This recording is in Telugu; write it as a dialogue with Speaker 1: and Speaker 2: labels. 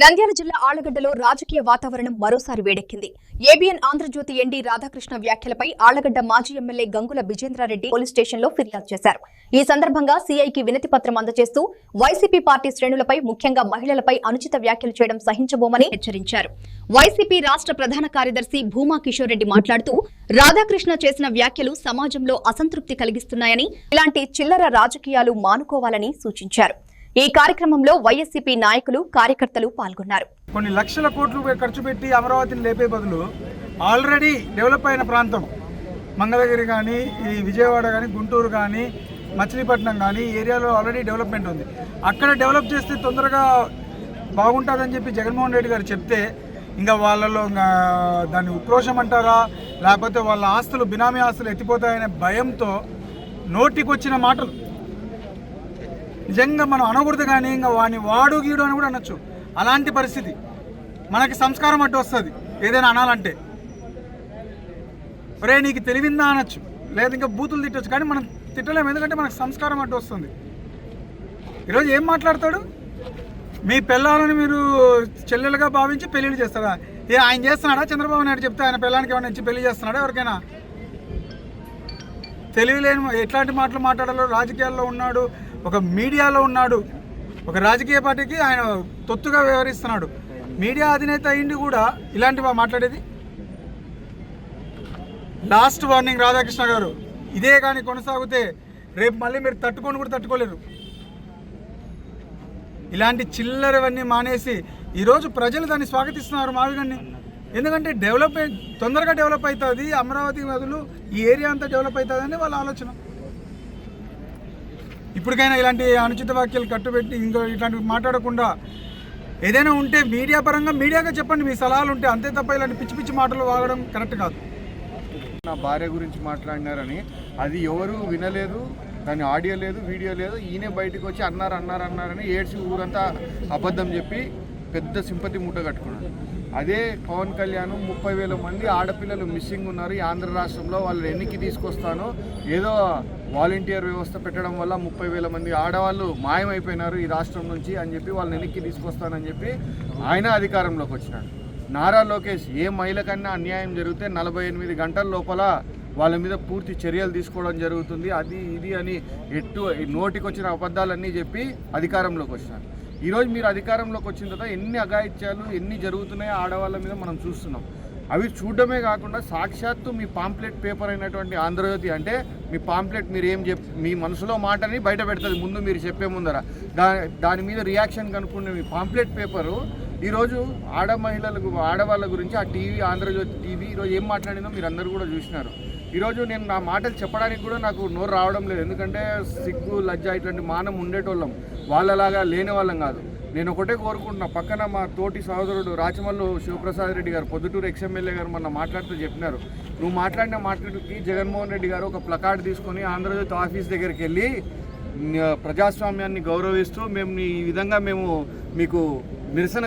Speaker 1: నంద్యాల జిల్లా ఆళ్లగడ్డలో రాజకీయ వాతావరణం మరోసారి వేడెక్కింది. ఏబీఎన్ ఆంధ్రజ్యోతి ఎండీ రాధాకృష్ణ వ్యాఖ్యలపై ఆళ్లగడ్డ మాజీ ఎమ్మెల్యే గంగుల విజేంద్రారెడ్డి పోలీస్ స్టేషన్లో ఫిర్యాదు చేశారు. ఈ సందర్భంగా సీఐకి వినతి పత్రం అందజేస్తూ వైసీపీ పార్టీ శ్రేణులపై, ముఖ్యంగా మహిళలపై అనుచిత వ్యాఖ్యలు చేయడం సహించబోమని హెచ్చరించారు. వైసీపీ రాష్ట్ర ప్రధాన కార్యదర్శి భూమా కిషోర్ రెడ్డి మాట్లాడుతూ రాధాకృష్ణ చేసిన వ్యాఖ్యలు సమాజంలో అసంతృప్తి కలిగిస్తున్నాయని, ఇలాంటి చిల్లర రాజకీయాలు మానుకోవాలని సూచించారు. ఈ కార్యక్రమంలో వైఎస్సీపీ నాయకులు, కార్యకర్తలు పాల్గొన్నారు.
Speaker 2: కొన్ని లక్షల కోట్లు ఖర్చు పెట్టి అమరావతిని లేపే బదులు ఆల్రెడీ డెవలప్ అయిన ప్రాంతం మంగళగిరి కానీ, ఈ విజయవాడ కానీ, గుంటూరు కానీ, మచిలీపట్నం కానీ ఏరియాలో ఆల్రెడీ డెవలప్మెంట్ ఉంది. అక్కడ డెవలప్ చేస్తే తొందరగా బాగుంటుందని చెప్పి జగన్మోహన్ రెడ్డి గారు చెప్తే ఇంకా వాళ్ళలో దాన్ని ఉక్రోషం అంటారా, లేకపోతే వాళ్ళ ఆస్తులు, బినామీ ఆస్తులు ఎత్తిపోతాయనే భయంతో నోటికొచ్చిన మాటలు నిజంగా మనం అనకూడదు. కానీ ఇంకా వాడిని వాడు గీడు అని కూడా అనొచ్చు. అలాంటి పరిస్థితి మనకి సంస్కారం అడ్డు వస్తుంది. ఏదైనా అనాలంటే ఒరే నీకు తెలివిందా అనొచ్చు, లేదా ఇంకా బూతులు తిట్టచ్చు. కానీ మనం తిట్టలేము, ఎందుకంటే మనకు సంస్కారం అడ్డు వస్తుంది. ఈరోజు ఏం మాట్లాడతాడు? మీ పిల్లలని మీరు చెల్లెలుగా భావించి పెళ్ళిళ్ళు చేస్తారా? ఆయన చేస్తున్నాడా? చంద్రబాబు నాయుడు చెప్తే ఆయన పిల్లానికి ఏమైనా ఇచ్చి పెళ్లి చేస్తున్నాడా? ఎవరికైనా తెలివిలేని ఎట్లాంటి మాటలు మాట్లాడాలో రాజకీయాల్లో ఉన్నాడు, ఒక మీడియాలో ఉన్నాడు, ఒక రాజకీయ పార్టీకి ఆయన తొత్తుగా వ్యవహరిస్తున్నాడు. మీడియా అధినేత అయింది కూడా ఇలాంటివి మాట్లాడేది. లాస్ట్ వార్నింగ్ రాధాకృష్ణ గారు, ఇదే కానీ కొనసాగితే రేపు మళ్ళీ మీరు తట్టుకొని కూడా తట్టుకోలేరు. ఇలాంటి చిల్లరవన్నీ మానేసి ఈరోజు ప్రజలు దాన్ని స్వాగతిస్తున్నారు మావిగాన్ని. ఎందుకంటే డెవలప్మెంట్ తొందరగా డెవలప్ అవుతుంది, అమరావతి బదులు ఈ ఏరియా అంతా డెవలప్ అవుతుందని వాళ్ళ ఆలోచన. ఇప్పటికైనా ఇలాంటి అనుచిత వాక్యాలు కట్టుబెట్టి ఇంకా ఇట్లాంటివి మాట్లాడకుండా ఏదైనా ఉంటే మీడియా పరంగా మీడియాగా చెప్పండి, మీ సలహాలు ఉంటే. అంతే తప్ప ఇలాంటి పిచ్చి పిచ్చి మాటలు వాడడం కరెక్ట్ కాదు.
Speaker 3: నా భార్య గురించి మాట్లాడినారని అది ఎవరు వినలేదు, దాని ఆడియో లేదు, వీడియో లేదు. ఈయనే బయటకు వచ్చి అన్నారని ఏడ్చి ఊరంతా అబద్ధం చెప్పి పెద్ద సింపతి మూట కట్టుకున్నాడు. అదే పవన్ కళ్యాణ్ 30,000 మంది ఆడపిల్లలు మిస్సింగ్ ఉన్నారు ఈ ఆంధ్ర రాష్ట్రంలో, వాళ్ళని ఎన్నికి తీసుకొస్తాను, ఏదో వాలంటీర్ వ్యవస్థ పెట్టడం వల్ల 30,000 మంది ఆడవాళ్ళు మాయమైపోయినారు ఈ రాష్ట్రం నుంచి అని చెప్పి వాళ్ళని ఎన్నికి తీసుకొస్తానని చెప్పి ఆయన అధికారంలోకి వచ్చినాడు. నారా లోకేష్ ఏ మహిళ కన్నా అన్యాయం జరిగితే 48 గంటల లోపల వాళ్ళ మీద పూర్తి చర్యలు తీసుకోవడం జరుగుతుంది, అది ఇది అని నోటికి వచ్చిన అబద్ధాలన్నీ చెప్పి అధికారంలోకి వచ్చినారు. ఈరోజు మీరు అధికారంలోకి వచ్చిన తర్వాత ఎన్ని అఘాయిత్యాలు ఎన్ని జరుగుతున్నాయో ఆడవాళ్ళ మీద మనం చూస్తున్నాం. అవి చూడడమే కాకుండా సాక్షాత్తు మీ పాంప్లెట్ పేపర్ అయినటువంటి ఆంధ్రజ్యోతి, అంటే మీ పాంప్లెట్ మీరు ఏం మీ మనసులో మాటని బయట పెడుతుంది ముందు మీరు చెప్పే ముందర. దాని మీద రియాక్షన్ కనుక్కునే మీ పాంప్లెట్ పేపరు ఈరోజు ఆడవాళ్ళ గురించి ఆ టీవీ, ఆంధ్రజ్యోతి టీవీ ఈరోజు ఏం మాట్లాడిందో మీరు అందరూ కూడా చూసినారు. ఈరోజు నేను నా మాటలు చెప్పడానికి కూడా నాకు నోరు రావడం లేదు, ఎందుకంటే సిగ్గు, లజ్జ ఇట్లాంటి మానం ఉండేటోళ్ళం, వాళ్ళలాగా లేని వాళ్ళం కాదు. నేను ఒకటే కోరుకుంటున్నా, పక్కన మా తోటి సహోదరుడు రాచమల్లు శివప్రసాద్ రెడ్డి గారు, పొద్దుటూరు ఎక్స్ఎమ్మెల్యే గారు మొన్న మాట్లాడుతూ చెప్పినారు, నువ్వు మాట్లాడిన మాటలకి జగన్మోహన్ రెడ్డి గారు ఒక ప్లకార్డ్ తీసుకొని ఆంధ్రజ్యోతి ఆఫీస్ దగ్గరికి వెళ్ళి ప్రజాస్వామ్యాన్ని గౌరవిస్తూ మేము ఈ విధంగా మీకు నిరసన